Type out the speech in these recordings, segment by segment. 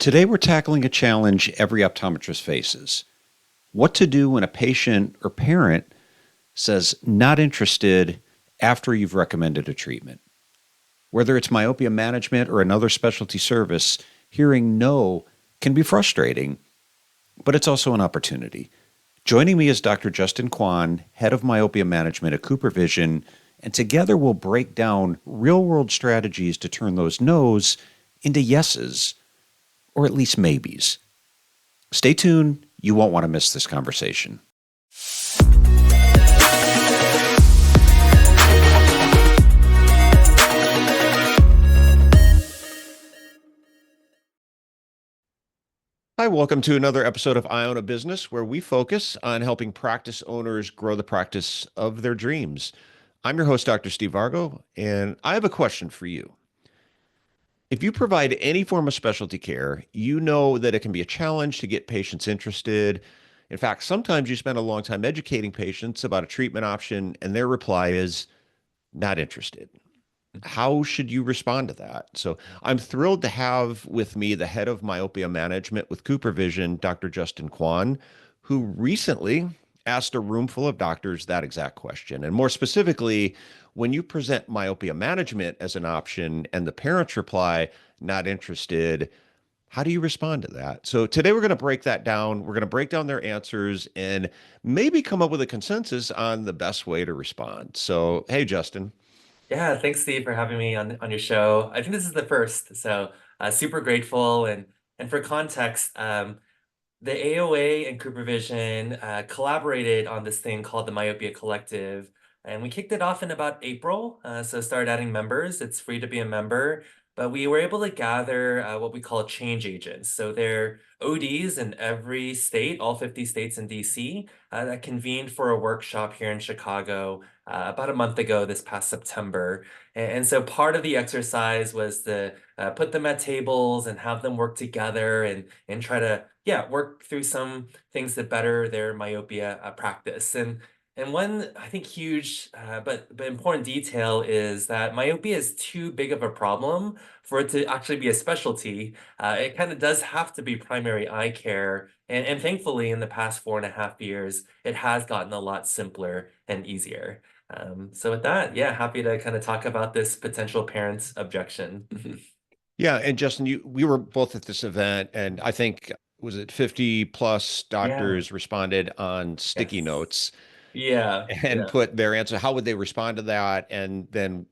Today, we're tackling a challenge every optometrist faces: what to do when a patient or parent says not interested after you've recommended a treatment. Whether it's myopia management or another specialty service, hearing no can be frustrating, but it's also an opportunity. Joining me is Dr. Justin Kwan, head of myopia management at CooperVision, and together we'll break down real world strategies to turn those no's into yeses, or at least maybes. Stay tuned. You won't want to miss this conversation. Hi, welcome to another episode of I Own a Business, where we focus on helping practice owners grow the practice of their dreams. I'm your host, Dr. Steve Vargo, and I have a question for you. If you provide any form of specialty care, you know that it can be a challenge to get patients interested. In fact, sometimes you spend a long time educating patients about a treatment option, and their reply is not interested. How should you respond to that? So I'm thrilled to have with me the head of myopia management with CooperVision, Dr. Justin Kwan, who recently asked a room full of doctors that exact question. And more specifically, when you present myopia management as an option and the parents reply, not interested, how do you respond to that? So today we're going to break that down. We're going to break down their answers and maybe come up with a consensus on the best way to respond. So, hey, Justin. Yeah, thanks, Steve, for having me on your show. I think this is the first, so super grateful. And for context, the AOA and CooperVision collaborated on this thing called the Myopia Collective, and we kicked it off in about April. So started adding members. It's free to be a member, but we were able to gather what we call change agents. So they're ODs in every state, all 50 states in DC, that convened for a workshop here in Chicago about a month ago, this past September. And so part of the exercise was to put them at tables and have them work together and try to work through some things that better their myopia practice. And one, I think, huge but important detail is that myopia is too big of a problem for it to actually be a specialty. It kind of does have to be primary eye care. And thankfully, in the past 4.5 years, it has gotten a lot simpler and easier. So with that, yeah, happy to kind of talk about this potential parent's objection. Yeah, and Justin, we were both at this event, and I think was it 50 plus Yeah. doctors responded on sticky Yes. notes Yeah. and Yeah. put their answer. How would they respond to that? And then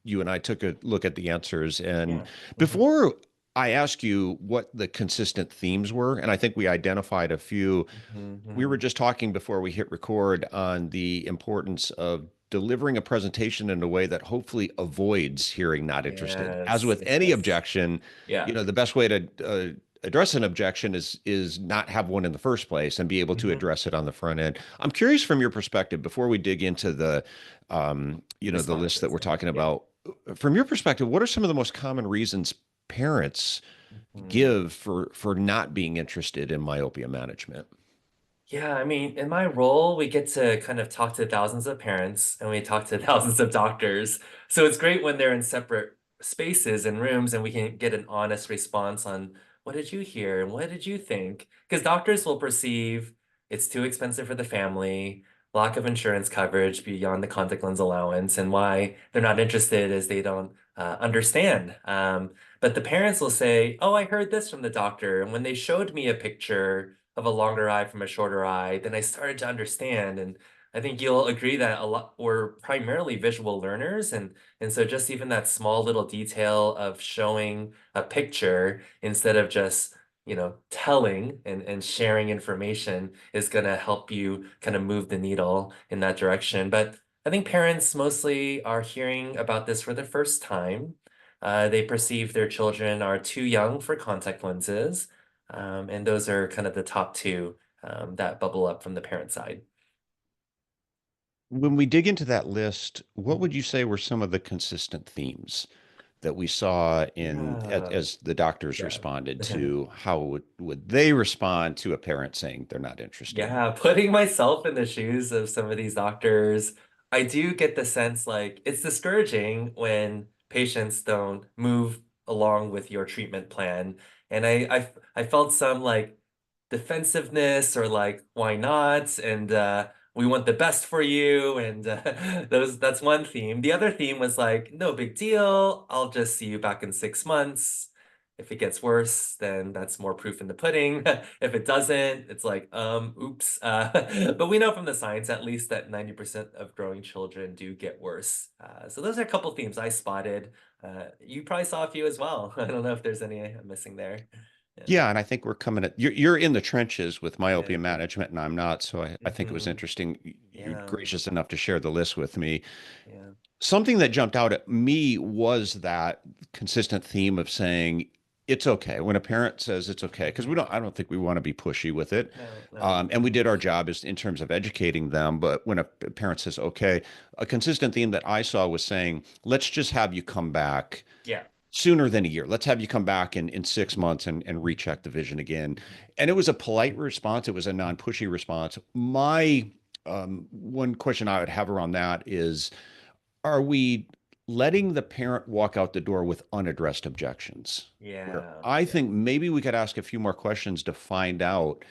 you and I took a look at the answers. And Yeah. Mhm. before I ask you what the consistent themes were, and I think we identified a few, Mhm. we were Mhm. just talking before we hit record on the importance of delivering a presentation in a way that hopefully avoids hearing not interested. As Yes. with any Yes. objection, Yeah. the best way to address an objection is not have one in the first place and be able to Mhm. address it on the front end. I'm curious from your perspective before we dig into the list that Responses. we're talking Yeah. about. From your perspective, what are some of the most common reasons parents Mhm. give for not being interested in myopia management? Yeah, I mean, in my role, we get to kind of talk to thousands of parents and we talk to thousands of doctors. So it's great when they're in separate spaces and rooms and we can get an honest response on what did you hear and what did you think? Because doctors will perceive it's too expensive for the family, lack of insurance coverage beyond the contact lens allowance, and why they're not interested is they don't understand. But the parents will say, "Oh, I heard this from the doctor." And when they showed me a picture of a longer eye from a shorter eye, then I started to understand. And I think you'll agree that a lot we're primarily visual learners, and so just even that small little detail of showing a picture instead of just telling and sharing information is going to help you kind of move the needle in that direction. But I think parents mostly are hearing about this for the first time. They perceive their children are too young for contact lenses. And those are kind of the top two that bubble up from the parent side. When we dig into that list, what would Mhm. you say were some of the consistent themes that we saw Yeah. as the doctors Yeah. responded to how would they respond to a parent saying they're not interested? Yeah, putting myself in the shoes of some of these doctors, I do get the sense like it's discouraging when patients don't move along with your treatment plan. And I felt some like defensiveness or like why not? And we want the best for you. And that's one theme. The other theme was like, no big deal. I'll just see you back in 6 months. If it gets worse, then that's more proof in the pudding. If it doesn't, it's like, oops. But we know from the science at least that 90% of growing children do get worse. So those are a couple themes I spotted. You probably saw a few as well. I don't know if there's any I'm missing there. Yeah. Yeah, and I think we're coming at you're in the trenches with myopia Yeah. management, and I'm not. So I think it was Hmm. interesting. You're Yeah. gracious enough to share the list with me. Yeah. Something that jumped out at me was that consistent theme of saying it's okay when a parent says it's okay, because Hmm. I don't think we want to be pushy with it. No, no. And we did our job is in terms of educating them. But when a parent says okay, a consistent theme that I saw was saying, let's just have you come back Yeah. sooner than a year. Let's have you come back in 6 months and recheck the vision again. Mhm. And it was a polite response. It was a non-pushy response. My one question I would have around that is, are we letting the parent walk out the door with unaddressed objections? Where Yeah. I Yeah. think maybe we could ask a few more questions to find out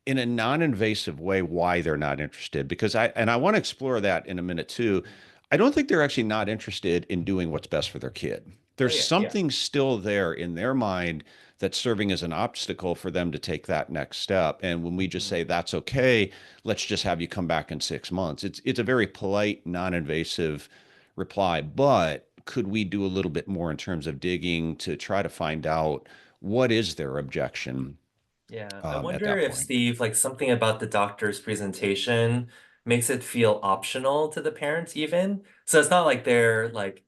in a non-invasive way why they're not interested. Because I want to explore that in a minute too. Mhm. I don't think they're actually not interested in doing what's best for their kid. Oh There's yeah. Yeah. something still there in their mind that's serving as an obstacle for them to take that next step. And when we just Mhm. say that's okay, let's just have you come back in 6 months. It's a very polite, non-invasive reply, but could we do a little bit more in terms of digging to try to find out what is their objection Yeah. I at wonder that if point? Steve, like something about the doctor's presentation makes it feel optional to the parents even. So it's not like they're like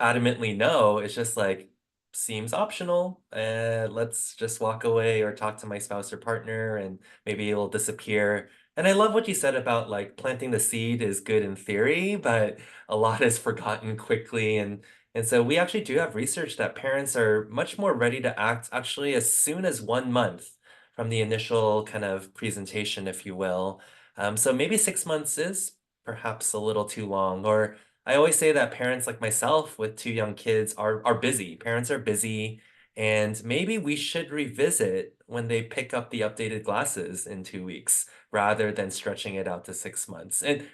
adamantly no. It's just like seems optional. Let's just walk away or talk to my spouse or partner and maybe it'll disappear. And I love what you said about like planting the seed is good in theory, but a lot is forgotten quickly. And so we actually do have research that parents are much more ready to act actually as soon as 1 month from the initial kind of presentation, if you will. So maybe 6 months is perhaps a little too long, or I always say that parents like myself with two young kids are busy. Parents are busy, and maybe we should revisit when they pick up the updated glasses in 2 weeks rather than stretching it out to 6 months. And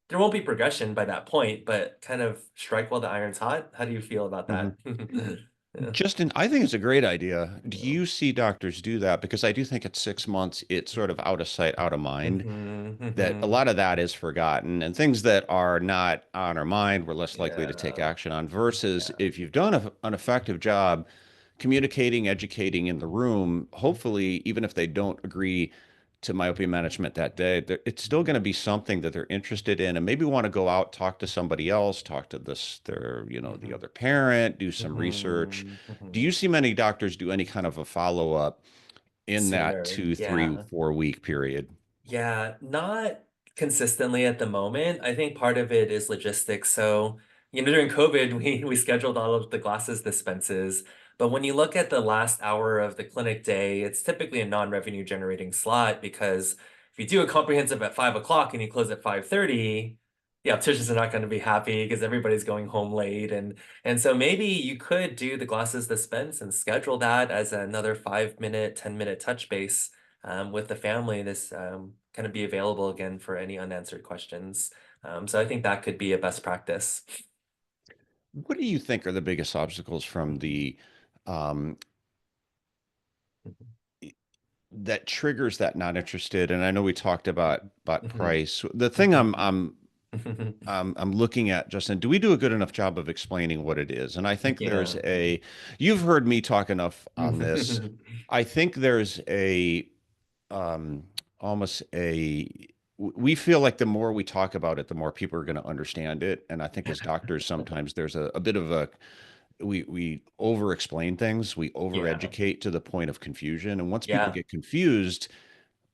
there won't be progression by that point, but kind of strike while the iron's hot. How do you feel about Mhm. that? Yeah. Justin, I think it's a great idea. Do Yeah. you see doctors do that? Because I do think at 6 months, it's sort of out of sight, out of mind, Hmm. that a Hmm. lot of that is forgotten and things that are not on our mind, we're less likely to take Yeah. action on. Versus Yeah. if you've done an effective job communicating, educating in the room, hopefully, even if they don't agree to myopia management that day, it's still going to be something that they're interested in and maybe want to go out, talk to somebody else, talk to the Hmm. other parent, do some research. Hmm. Do Hmm. you see many doctors do any kind of a follow-up in that Sooner. two, three, Yeah. 4 week period? Yeah, not consistently at the moment. I think part of it is logistics. So, during COVID, we scheduled all of the glasses dispenses. But when you look at the last hour of the clinic day, it's typically a non-revenue generating slot because if you do a comprehensive at 5 o'clock and you close at 5:30, the opticians are not going to be happy because everybody's going home late. And so maybe you could do the glasses dispense and schedule that as another 5 minute, 10 minute touch base with the family, this kind of be available again for any unanswered questions. So I think that could be a best practice. What do you think are the biggest obstacles from the um, Mhm. that triggers that not interested? And I know we talked about Mhm. price. The thing Mhm. I'm looking at, Justin, do we do a good enough job of explaining what it is? And I think Yeah. you've heard me talk enough on this. Mhm. I think there's um, almost we feel like the more we talk about it, the more people are going to understand it. And I think as doctors, sometimes there's a bit of we over explain things, we over Yeah. educate to the point of confusion. And once people Yeah. get confused,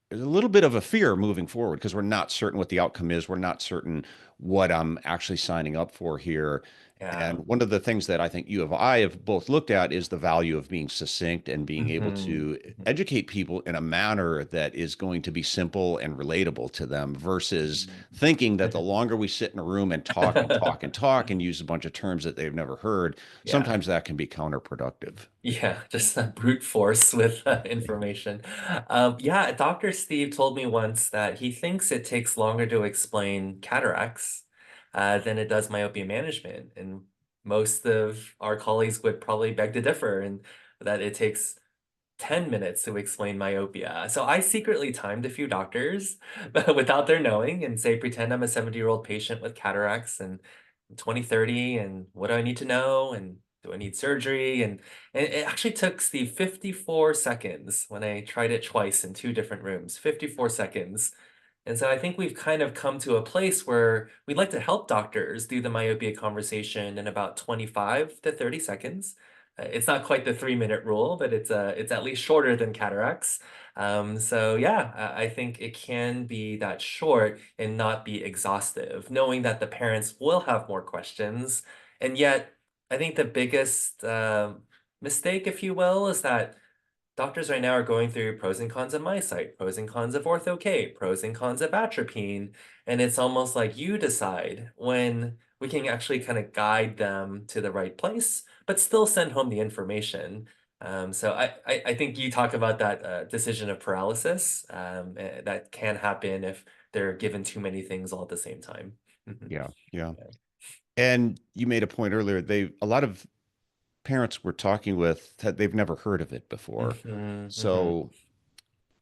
there's a little bit of a fear moving forward because we're not certain what the outcome is. We're not certain what I'm actually signing up for here. Yeah. And one of the things that I think you and I have both looked at is the value of being succinct and being able Hmm. to educate people in a manner that is going to be simple and relatable to them versus thinking that the longer we sit in a room and talk and talk and talk and use a bunch of terms that they've never heard, Yeah. sometimes that can be counterproductive. Yeah, just a brute force with information. Yeah, Dr. Steve told me once that he thinks it takes longer to explain cataracts than it does myopia management. And most of our colleagues would probably beg to differ, and that it takes 10 minutes to explain myopia. So I secretly timed a few doctors without their knowing and say, pretend I'm a 70-year-old patient with cataracts and 2030, and what do I need to know? And do I need surgery? And it actually took Steve 54 seconds when I tried it twice in two different rooms, 54 seconds. And so I think we've kind of come to a place where we'd like to help doctors do the myopia conversation in about 25 to 30 seconds. It's not quite the 3-minute rule, but it's at least shorter than cataracts. So yeah, I think it can be that short and not be exhaustive, knowing that the parents will have more questions. And yet, I think the biggest mistake, if you will, is that doctors right now are going through pros and cons of MiSight, pros and cons of Ortho-K, pros and cons of atropine, and it's almost like you decide when we can actually kind of guide them to the right place, but still send home the information. So I think you talk about that decision of paralysis that can happen if they're given too many things all at the same time. Mhm. Yeah, yeah. And you made a point earlier, a lot of parents we're talking with they've never heard of it before. Mhm, mhm. So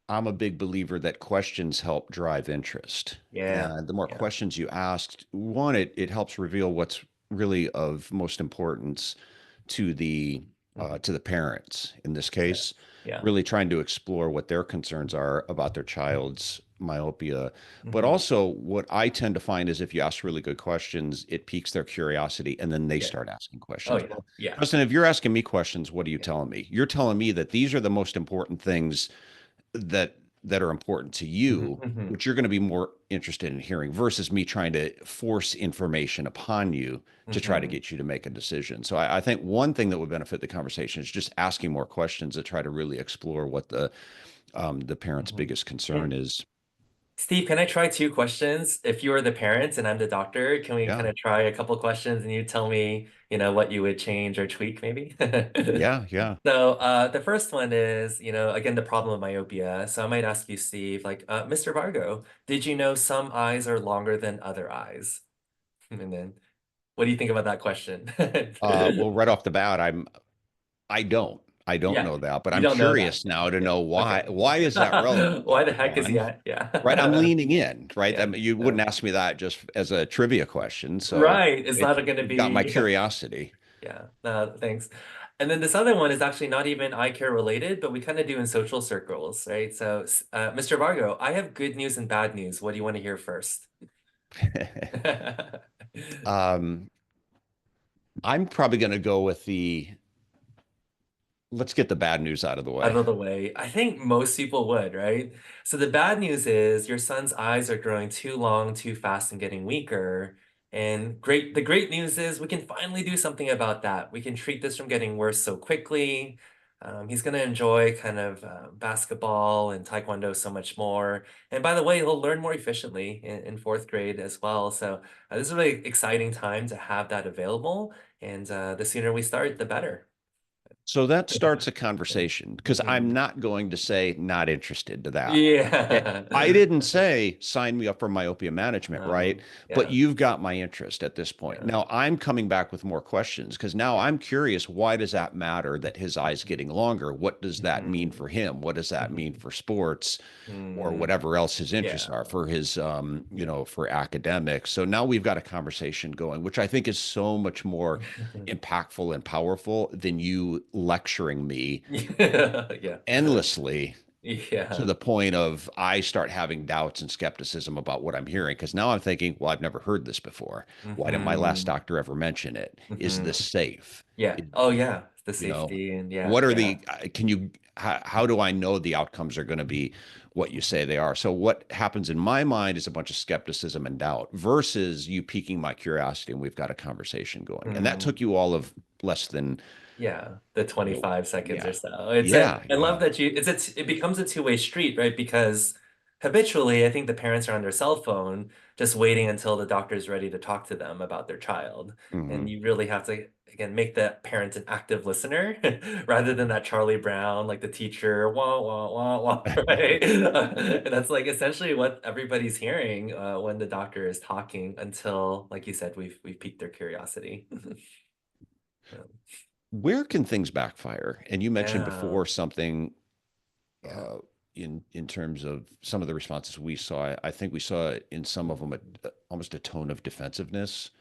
I'm a big believer that questions help drive interest. Yeah, And the more yeah, questions you ask, one, it helps reveal what's really of most importance mhm, to the parents in this yeah, case, yeah. really trying to explore what their concerns are about their child's myopia. But Mhm. also, what I tend to find is if you ask really good questions, it piques their curiosity, and then they Yeah. start asking Oh questions. yeah, Well, yeah, Justin, if you're asking me questions, what are you yeah. telling me? You're telling me that these are the most important things that that are important to Mhm, you, mhm, which you're going to be more interested in hearing versus me trying to force information upon you to try to mhm, get you to make a decision. So I think one thing that would benefit the conversation is just asking more questions to try to really explore what the parent's mhm. biggest concern And is. Steve, can I try two questions? If you are the parent and I'm the doctor, can we Yeah, kind of try a couple questions and you tell me, what you would change or tweak maybe? yeah, yeah. So the first one is, again, the problem of myopia. So I might ask you, Steve, like, Mr. Vargo, did you know some eyes are longer than other eyes? And then what do you think about that question? Well, right off the bat, I don't. I don't Yeah, know that, but you I'm don't know that. curious now to Yeah, know why. okay. Why is that relevant, Why the Dr. heck is he Kwan? at? Right, I'm Yeah. leaning in, right? I Yeah. mean, you No. wouldn't ask me that just as a trivia question, so Right. It's not going to you've got my be, curiosity. yeah. No, thanks. And then this other one is actually not even eye care related, but we kind of do in social circles, right? So, Mr. Vargo, I have good news and bad news. What do you want to hear first? Um, I'm probably going to go with let's get the bad news out of the Out way. of the way. I think most people would, right? So the bad news is your son's eyes are growing too long, too fast, and getting weaker. And the great news is we can finally do something about that. We can treat this from getting worse so quickly. He's going to enjoy kind of basketball and taekwondo so much more. And by the way, he'll learn more efficiently in fourth grade as well. So this is a really exciting time to have that available. And the sooner we start, the better. So that starts a conversation because I'm Mhm. not going to say not interested to that. Yeah. I didn't say sign me up for myopia management, right? But Yeah, you've got my interest at this point. yeah, Now I'm coming back with more questions because now yeah. I'm curious, why does that matter that his eye's getting longer? What does that mean Mhm, for him? What does that mean mhm, for sports or mm, whatever else his interests yeah, are for his yeah. for academics? So now we've got a conversation going, which I think is so much more impactful and powerful than you lecturing me Yeah, endlessly to yeah. the point of I start having doubts and skepticism about what I'm hearing. Because now I'm thinking, well, I've never heard this before. Why didn't my last Mhm, doctor ever mention it? Is this mhm. safe? Yeah. Is- Oh, yeah. the You know, safety and what are yeah. the, can you, how do I know the outcomes are going to be what you say they are? So what happens in my mind is a bunch of skepticism and doubt versus you piquing my curiosity and we've got a conversation going. And that Mm. took you all of less than, Yeah, the you know, 25 seconds or yeah, so. It's a, yeah, I love yeah. that it becomes a two-way street, right? Because habitually, I think the parents are on their cell phone just waiting until the doctor's ready to talk to them about their child. And Hmm. you really have to, again, make the parent an active listener rather than that Charlie Brown, like the teacher, wah, wah, wah, wah, right? And that's like essentially what everybody's hearing when the doctor is talking until, like you said, we've piqued their curiosity. Where can things backfire? And you mentioned Yeah. before something Yeah. uh, in terms of some of the responses we saw. I think we saw in some of them Mhm. almost a tone of defensiveness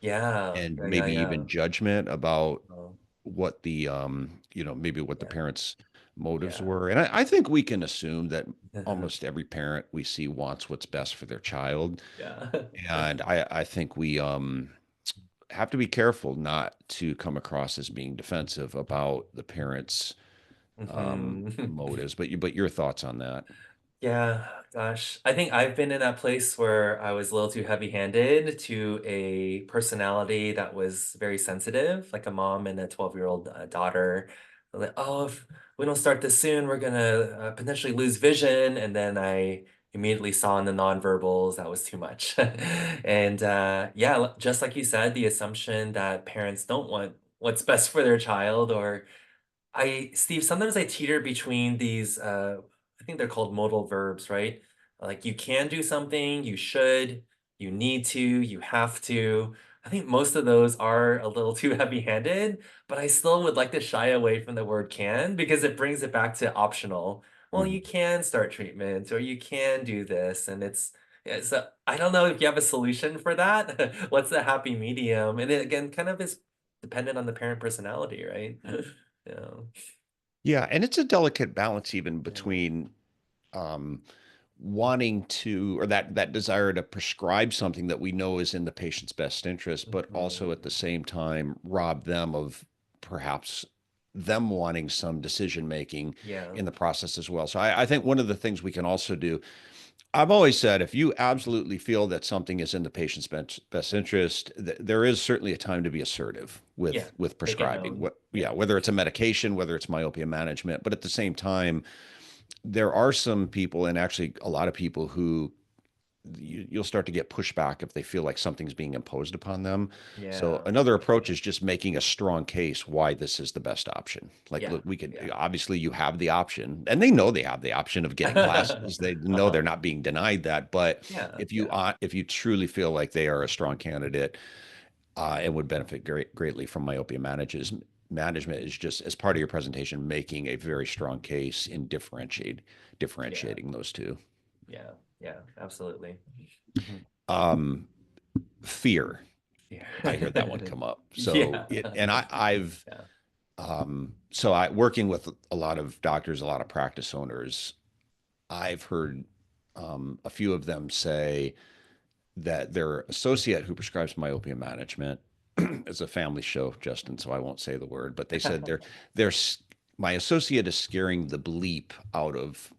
Yeah. and Yeah. Yeah. maybe Yeah. even judgment about Oh, what the maybe what the yeah. parents' motives Yeah. were. And I think we can assume that almost every parent we see wants what's best for their child. Yeah. And I think we have to be careful not to come across as being defensive about the parents' Mhm. motives. But your thoughts on that? Yeah, gosh. I think I've been in that place where I was a little too heavy-handed to a personality that was very sensitive, like a mom and a 12-year-old daughter. Like, oh, if we don't start this soon, we're gonna potentially lose vision. And then I immediately saw in the nonverbals that was too much. And yeah, just like you said, the assumption that parents don't want what's best for their child or Steve, sometimes I teeter between these, I think they're called modal verbs, right? Like you can do something, you should, you need to, you have to. I think most of those are a little too heavy-handed, but I still would like to shy away from the word can because it brings it back to optional. Well, Mhm. you can start treatment or you can do this. And yeah, so I don't know if you have a solution for that. What's the happy medium? And it again kind of is dependent on the parent personality, right? Yeah. Yeah, and it's a delicate balance even Yeah. between um, wanting to or that desire to prescribe something that we know is in the patient's best interest, but also at the Mhm. same time rob them of perhaps them wanting some decision making Yeah. in the process as well. So I think one of the things we can also do, I've always said, if you absolutely feel that something is in the patient's best interest, there is certainly a time to be assertive Yeah. with Make it prescribing. known. What, yeah, Yeah. whether it's a medication, whether it's myopia management, but at the same time, there are some people, and actually a lot of people who you'll start to get pushback if they feel like something's being imposed upon them. So Yeah. another approach is just making a strong case why this is the best option. Like, Yeah. look, we could Yeah. obviously you have the option, and they know they have the option of getting glasses. They know they're Uh-huh. not being denied that. But Yeah. if Yeah. if you truly feel like they are a strong candidate and would benefit greatly from myopia management is just as part of your presentation, making a very strong case in Yeah. differentiating those two. Yeah. Yeah. Absolutely. Mhm. Um, Fear. Yeah. I hear that one come up. So Yeah. and I've Yeah. so I working with a lot of doctors, a lot of practice owners, I've heard a few of them say that their associate who prescribes myopia management is a family show, Justin, so I won't say the word, but they said they're my associate is scaring the bleep Oh, out of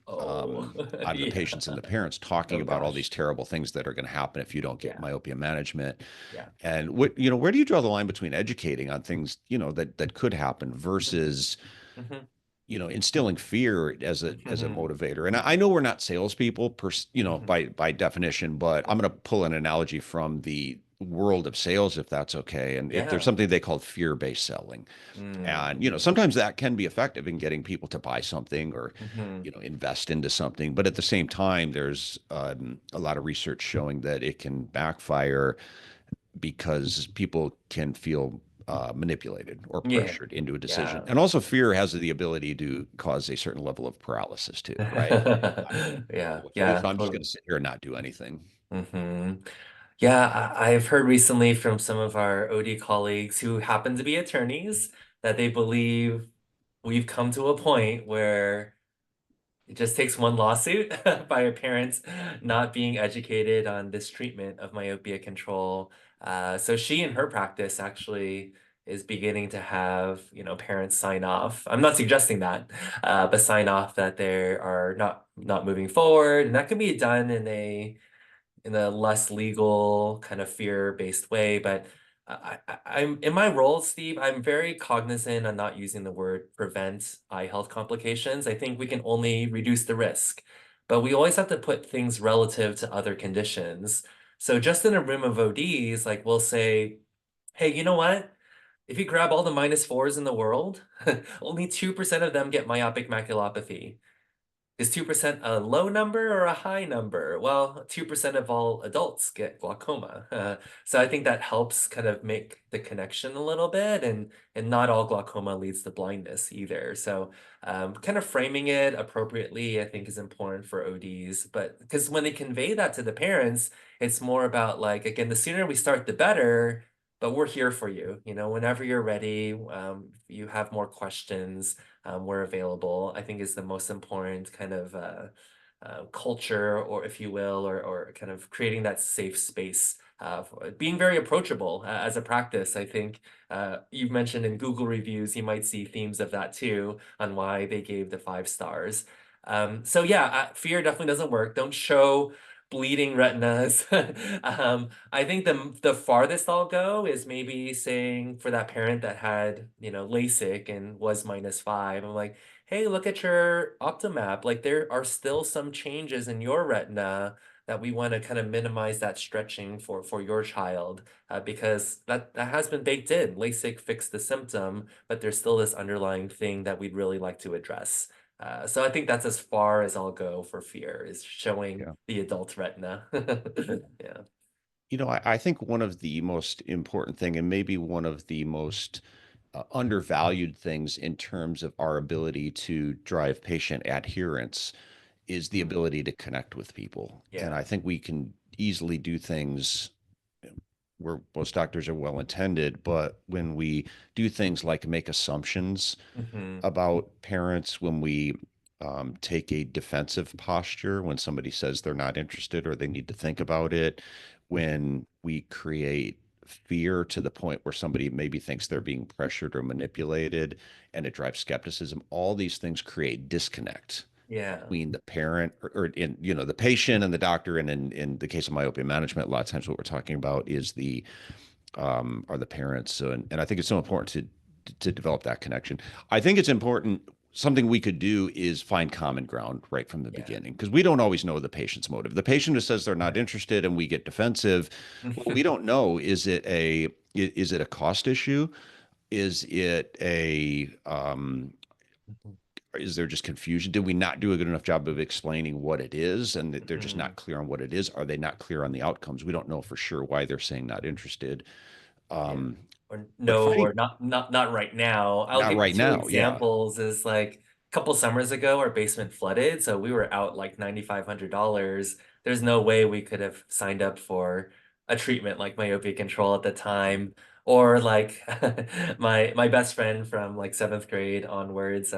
the yeah. patients and the parents talking Oh about all these gosh. terrible things that are going to happen if you don't get Yeah. myopia management. Yeah. And what, where do you draw the line between educating on things, that could happen versus, Mhm. instilling fear as a Mhm. motivator? And I know we're not salespeople Mhm. by definition, but I'm going to pull an analogy from the world of sales, if that's okay. And if there's Yeah. something they call fear-based selling, and Mhm. sometimes that can be effective in getting people to buy something or Mhm. invest into something. But at the same time, there's a lot of research showing that it can backfire because people can feel manipulated or Yeah. pressured into a decision. Yeah. And also, fear has the ability to cause a certain level of paralysis too, right? I don't know Yeah. what to do, Yeah. so I'm just going Totally. to sit here and not do anything. Yeah, I've heard recently from some of our OD colleagues who happen to be attorneys that they believe we've come to a point where it just takes one lawsuit by a parent not being educated on this treatment of myopia control. So she in her practice actually is beginning to have, parents sign off. I'm not suggesting that, but sign off that they are not moving forward. And that can be done in a less legal kind of fear-based way. But I'm in my role, Steve, I'm very cognizant on not using the word prevent eye health complications. I think we can only reduce the risk, but we always have to put things relative to other conditions. So just in a room of ODs, like we'll say, hey, you know what? If you grab all the -4s in the world, only 2% of them get myopic maculopathy. Is 2% a low number or a high number? Well, 2% of all adults get glaucoma. So I think that helps kind of make the connection a little bit, and not all glaucoma leads to blindness either. So kind of framing it appropriately, I think, is important for ODs. But because when they convey that to the parents, it's more about like, again, the sooner we start, the better. But we're here for you. Whenever you're ready, you have more questions, we're available, I think is the most important kind of culture, or if you will, or kind of creating that safe space, being very approachable as a practice. I think you've mentioned in Google reviews, you might see themes of that too, on why they gave the 5 stars. So yeah, fear definitely doesn't work. Don't show bleeding retinas. I think the farthest I'll go is maybe saying, for that parent that had, LASIK and was -5, I'm like, hey, look at your optomap. Like, there are still some changes in your retina that we want to kind of minimize that stretching for your child, because that has been baked in. LASIK fixed the symptom, but there's still this underlying thing that we'd really like to address. So I think that's as far as I'll go for fear, is showing Yeah. the adult retina. Yeah. I think one of the most important thing, and maybe one of the most undervalued things in terms of our ability to drive patient adherence, is the Mm. ability to connect with people. And Yeah. I think we can easily do things where most doctors are well intended, but when we do things like make assumptions Hmm. about parents, when we take a defensive posture when somebody says they're not interested or they need to think about it, when we create fear to the point where somebody maybe thinks they're being pressured or manipulated, and it drives skepticism, all these things create disconnect Yeah. between the parent, or in the patient and the doctor. And in the case of myopia management, a lot of times what we're talking about is the are the parents. So, and I think it's so important to develop that connection. I think it's important. Something we could do is find common ground right from the Yeah. beginning, because we don't always know the patient's motive. The patient who says they're not interested and we get defensive, well, we don't know. Is it a cost issue? Is it a is there just confusion? Did we not do a good enough job of explaining what it is, and that they're just Mhm. not clear on what it is? Are they not clear on the outcomes? We don't know for sure why they're saying not interested. Yeah. Um, Or but no, finding or not right now. I'll not give you right two now, yeah. examples. Is like a couple summers ago, our basement flooded, so we were out like $9,500. There's no way we could have signed up for a treatment like myopia control at the time. Or like my best friend from like seventh grade onwards,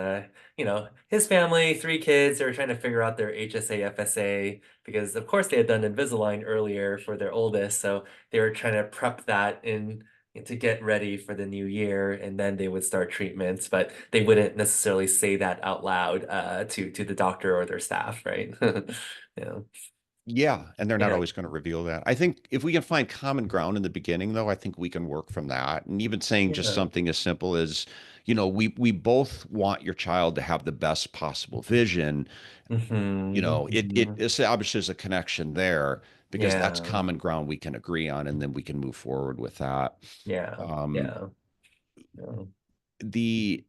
his family, 3 kids, they were trying to figure out their HSA, FSA, because of course they had done Invisalign earlier for their oldest, so they were trying to prep that in to get ready for the new year, and then they would start treatments, but they wouldn't necessarily say that out loud to the doctor or their staff, right? Yeah. Yeah, and they're not Yeah. always going to reveal that. I think if we can find common ground in the beginning, though, I think we can work from that. And even saying just Yeah. something as simple as, we both want your child to have the best possible vision. Hmm. It Hmm. establishes a connection there, because that's Yeah. common ground we can agree on, and then we can move forward with that. Yeah. Um, Yeah. Yeah. the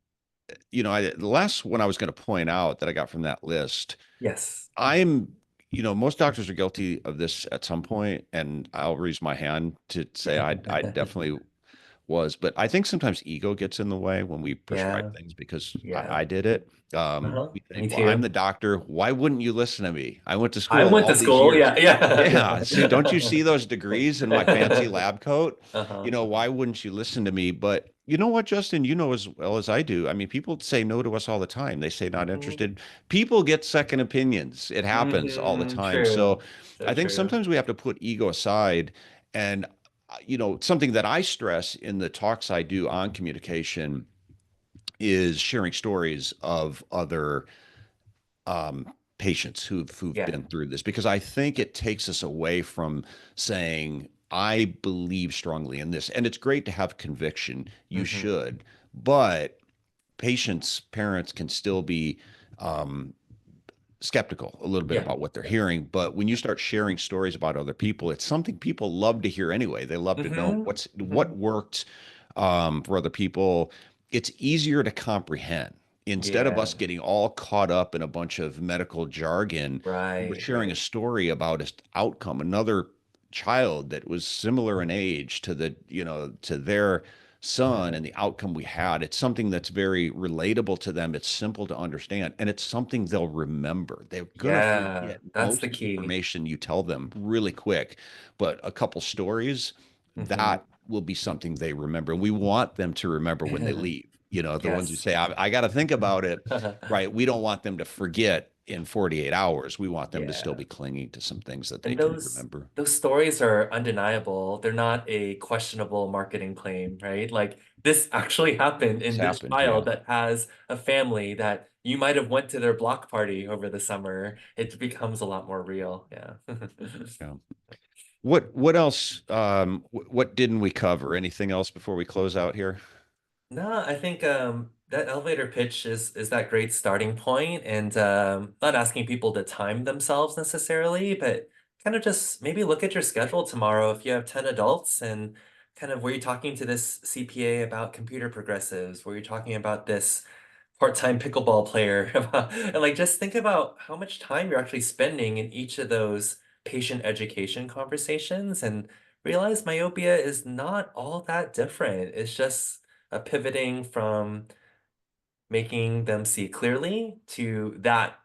the last one I was going to point out that I got from that list, Yes. I'm, most doctors are guilty of this at some point, and I'll raise my hand to say I definitely was, but I think sometimes ego gets in the way when we prescribe Yeah. things, because Yeah. I did it. Uh-huh. We Me think, well, I'm the too. doctor. Why wouldn't you listen to me? I went to I school went to all these school. years. Yeah. Yeah. Yeah. See, don't you see those degrees in my fancy Yeah. lab coat? Uh-huh. Why wouldn't you listen to me? But you know what, Justin, you know as well as I do. I mean, people say no to us all the time. They say not Hmm. interested. People get second opinions. It happens all the Hmm. time. So True. So I think true. sometimes we have to put ego aside. And something that I stress in the talks I do on communication is sharing stories of other patients who've Yeah. been through this, because I think it takes us away from saying, I believe strongly in this. And it's great to have conviction. You Hmm. should, but patients, parents can still be um, skeptical a little bit Yeah. about what they're Yeah. hearing. But when you start sharing stories about other people, it's something people love to hear anyway. They love to know Hmm. what Hmm. worked for other people. It's easier to comprehend. Instead of us Yeah. getting all caught up in a bunch of medical jargon, we're Right. sharing a Right. story about an outcome, another child that was similar in age to to their son, and the outcome we had. It's something that's very relatable to them. It's simple to understand, and it's something they'll remember. They're gonna Yeah. forget That's most the of the key. information you tell them really quick, but a couple stories, Hmm. that will be something they remember. And we want them to remember when they leave. The ones who Yes. say, I got to think about it, right? We don't want them to forget in 48 hours. We want them to still Yeah. be clinging to some things that they And can those remember. those stories are undeniable. They're not a questionable marketing claim, right? Like this actually happened It's in this happened. Yeah. child that has a family that you might have went to their block party over the summer. It becomes a lot more real. Yeah. Yeah. What else? What didn't we cover? Anything else before we close out here? No, I think that elevator pitch is that great starting point, and not asking people to time themselves necessarily, but kind of just maybe look at your schedule tomorrow if you have 10 adults, and kind of were you talking to this CPA about computer progressives? Were you talking about this part-time pickleball player? And like just think about how much time you're actually spending in each of those patient education conversations, and realize myopia is not all that different. It's just a pivoting from making them see clearly to that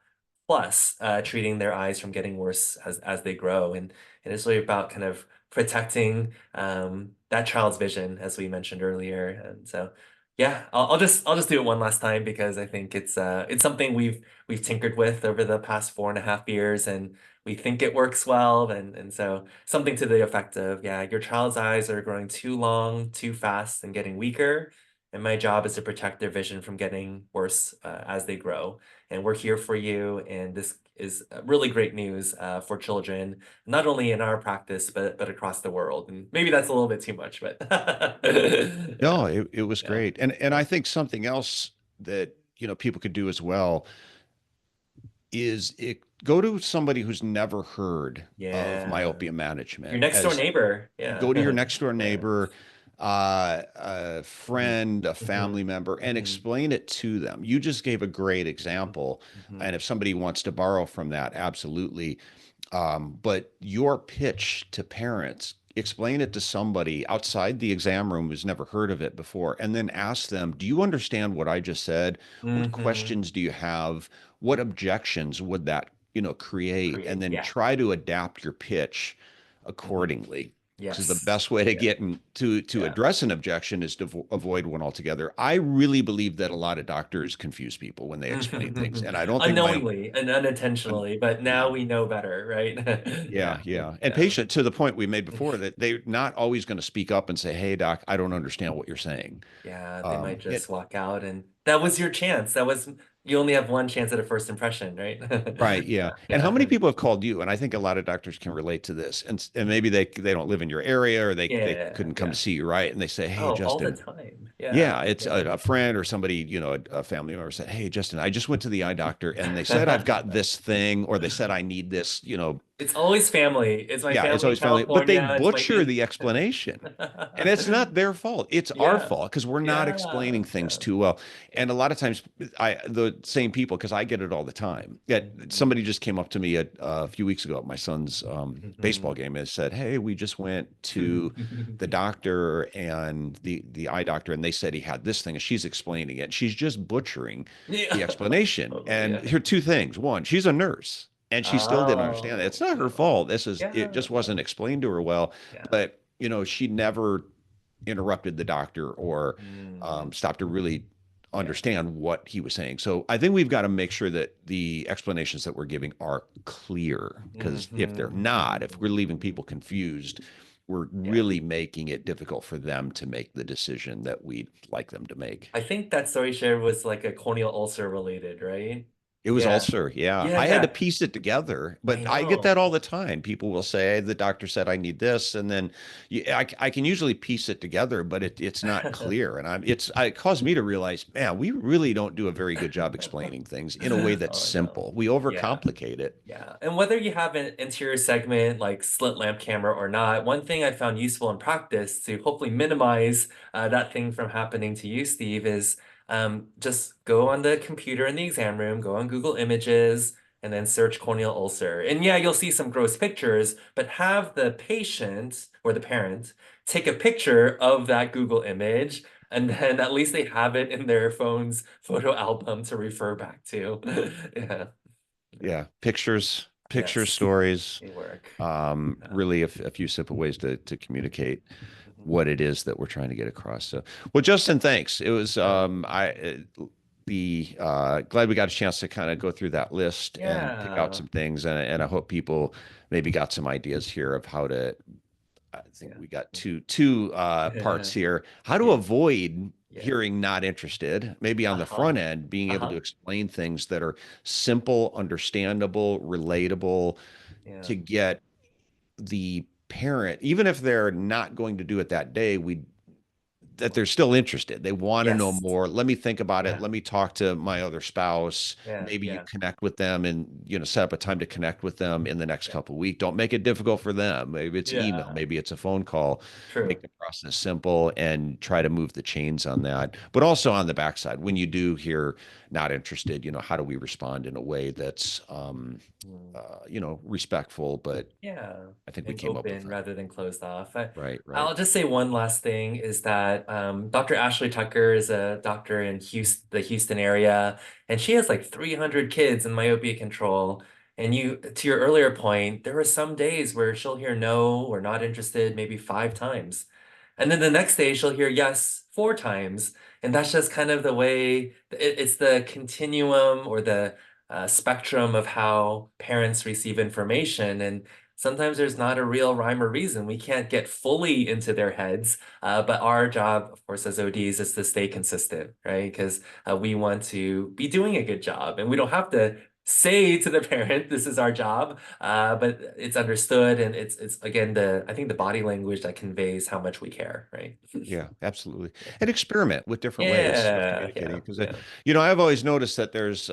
plus treating their eyes from getting worse as they grow. And it's really about kind of protecting that child's vision, as we mentioned earlier. And so, yeah, I'll just do it one last time because I think it's something we've tinkered with over the past 4.5 years, and we think it works well. And so something to the effect of, yeah, your child's eyes are growing too long, too fast, and getting weaker, and my job is to protect their vision from getting worse as they grow. And we're here for you. And this is really great news for children, not only in our practice, but across the world. And maybe that's a little bit too much, but No, it was yeah, great. And I think something else that, people could do as well is go to somebody who's never heard of yeah. myopia Your management. next door As neighbor. Go to your Yeah. next door Yeah. neighbor, a Mhm. friend, a Mhm. family member, and Mhm. explain it to them. You just gave a great example. Mhm. And if somebody wants to borrow from that, absolutely. But your pitch to parents, explain it to somebody outside the exam room who's never heard of it before, and then ask them, do you understand what I just said? What Mhm. questions do you have? What objections would that, create? And Create. then Yeah. try to adapt your pitch Mhm. accordingly. Because the Yes. best way to Yeah. to Yeah. address an objection is to avoid one altogether. I really believe that a lot of doctors confuse people when they explain things, and I don't think my Unknowingly and unintentionally, but now yeah. we know better, right? Yeah, Yeah, yeah. And yeah. patient, to the point we made before, that they're not always going to speak up and say, "Hey, doc, I don't understand what you're saying." Yeah, they might It just walk out, and that was your chance. That was, you only have one chance at a first impression, right? Right, yeah. And how many Yeah. people have called you? And I think a lot of doctors can relate to this. And maybe they don't live in your area, or they Yeah, couldn't come to yeah. see you, right? And they say, "Hey, Oh, all the Justin." time. Yeah, Yeah, it's yeah. a friend or somebody, a family member said, "Hey, Justin, I just went to the eye doctor and they said I've got this thing, or they said I need this." It's always family. It's my Yeah, it's family in always family, but they California. It's my butcher aunt. the explanation. And it's not their fault. It's our Yeah, fault because we're not yeah, explaining things yeah, too well. yeah. And a lot of times, the same people, because I get it all the time. Yeah, Mhm. somebody just came up to me a few weeks ago at my son's baseball Mhm. game and said, "Hey, we just went to the doctor and the eye doctor, and they said he had this thing." And she's explaining it. She's just butchering the Yeah, explanation. totally. And Yeah. here are two things. One, she's a nurse. And she still didn't understand it. Oh, It's not her no. fault. It Yeah, just wasn't explained to her well. yeah. But, she never interrupted the doctor or Mm, stopped to really yeah. understand what he was saying. So I think we've got to make sure that the explanations that we're giving are clear, because if they're Hmm. not, if we're leaving people confused, we're Yeah. really making it difficult for them to make the decision that we'd like them to make. I think that story shared was like a corneal ulcer related, right? It was Yeah. ulcer. Yeah. Yeah, I had to yeah. piece it together, I but I get know. that all the time. People will say, the doctor said I need this. And then I can usually piece it together, but it's not clear. And it caused me to realize, man, we really don't do a very good job explaining things in a way that's Oh no. simple. We Yeah. overcomplicate it. Yeah, and whether you have an interior segment like slit lamp camera or not, one thing I found useful in practice to hopefully minimize that thing from happening to you, Steve, is just go on the computer in the exam room, go on Google Images, and then search corneal ulcer. And yeah, you'll see some gross pictures, but have the patient or the parent take a picture of that Google image, and then at least they have it in their phone's photo album to refer back to. Yeah. Yeah. Yeah. Pictures, Yes, stories, they work. really a few simple ways to communicate Mhm. what it is that we're trying to get across. So, well, Justin, thanks. It was Oh, the glad we got a chance to kind of go through that list and pick out yeah, some things, and I hope people maybe got some ideas here of how to. I think yeah. we got two parts here. How to Yeah, avoid yeah. hearing not interested, maybe on the Uh-huh. front end, being able to Uh-huh. explain things that are simple, understandable, relatable Yeah. to get the parent, even if they're not going to do it that day, that they're still interested. They want to know Yes. more. Let me think about it. Yeah. Let me talk to my other spouse. Yeah. Maybe you Yeah. connect with them and set up a time to connect with them in the next Yeah. couple of weeks. Don't make it difficult for them. Maybe it's email, Yeah. maybe it's a phone call. Make True. the process simple and try to move the chains on that. But also on the backside, when you do hear not interested, how do we respond in a way that's Mm. respectful, but Yeah, I think we and came up with open that. rather than closed off. Right, right. I'll just say one last thing is that Dr. Ashley Tucker is a doctor in Houston, the Houston area, and she has like 300 kids in myopia control. And to your earlier point, there are some days where she'll hear no or not interested maybe 5 times. And then the next day she'll hear yes 4 times. And that's just kind of the way it's the continuum or the spectrum of how parents receive information. And sometimes there's not a real rhyme or reason. We can't get fully into their heads, but our job, of course, as ODs is to stay consistent, right? Because we want to be doing a good job, and we don't have to say to the parent, "This is our job," but it's understood, and it's again I think the body language that conveys how much we care, right? Yeah, absolutely. Yeah, And experiment with different ways of yeah, communicating yeah, because yeah. I've always noticed that there's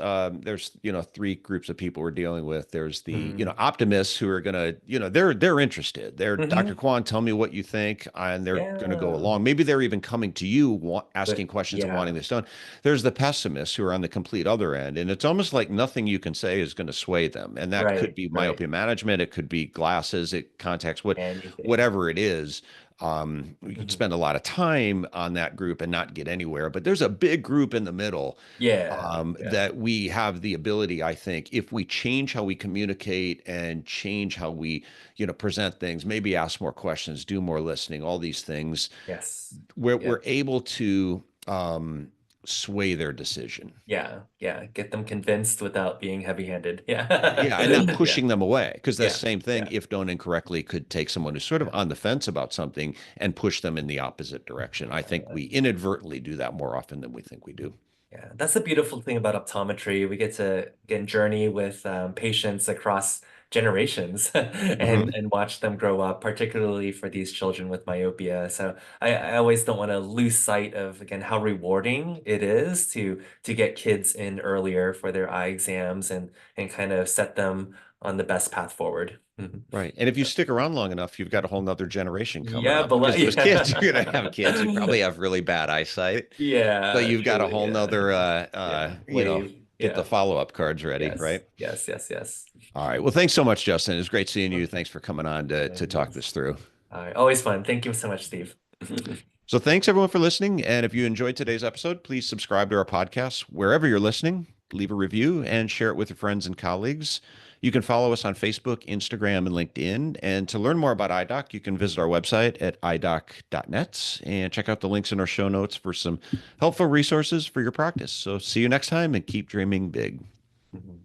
three groups of people we're dealing with. There's the Mm. optimists who are gonna they're interested. They're Dr. Hmm. Kwan, tell me what you think, and they're gonna go Yeah, along. Maybe they're even coming to you, asking but questions and wanting yeah, this done. There's the pessimists who are on the complete other end, and it's almost like nothing you can say is going to sway them. And that could right, be right. myopia management, it could be glasses, contacts, Anything. whatever it is. We could Mhm. spend a lot of time on that group and not get anywhere, but there's a big group in the middle Yeah, yeah. that we have the ability, I think, if we change how we communicate and change how we, present things, maybe ask more questions, do more listening, all these things, Yes. we're Yep. able to sway their decision. Yeah. Yeah. Get them convinced without being heavy-handed. Yeah, Yeah. and not Yeah. pushing them away because that Yeah. same thing, Yeah. if done incorrectly, could take someone who's sort of Yeah. on the fence about something and push them in the opposite direction. I think Yeah. we inadvertently do that more often than we think we do. Yeah, that's the beautiful thing about optometry. We get to again journey with patients across generations Hmm. and watch them grow up, particularly for these children with myopia. So I always don't want to lose sight of again how rewarding it is to get kids in earlier for their eye exams and kind of set them on the best path forward. Mhm. Right. And if you stick around long enough, you've got a whole nother generation coming Yeah, up but because those kids, you're going to have kids who probably yeah. have really bad eyesight. So Yeah, you've got a truly, whole yeah. nother, Yeah, wave. get the Yeah. follow-up cards ready, Yes, right? yes, yes, yes. All right. Well, thanks so much, Justin. It was great seeing you. Okay. Thanks for coming on to talk Yes. this through. All right. Always fun. Thank you so much, Steve. So thanks everyone for listening. And if you enjoyed today's episode, please subscribe to our podcast wherever you're listening, leave a review and share it with your friends and colleagues. You can follow us on Facebook, Instagram, and LinkedIn. And to learn more about iDoc, you can visit our website at idoc.net and check out the links in our show notes for some helpful resources for your practice. So see you next time and keep dreaming big. Mhm.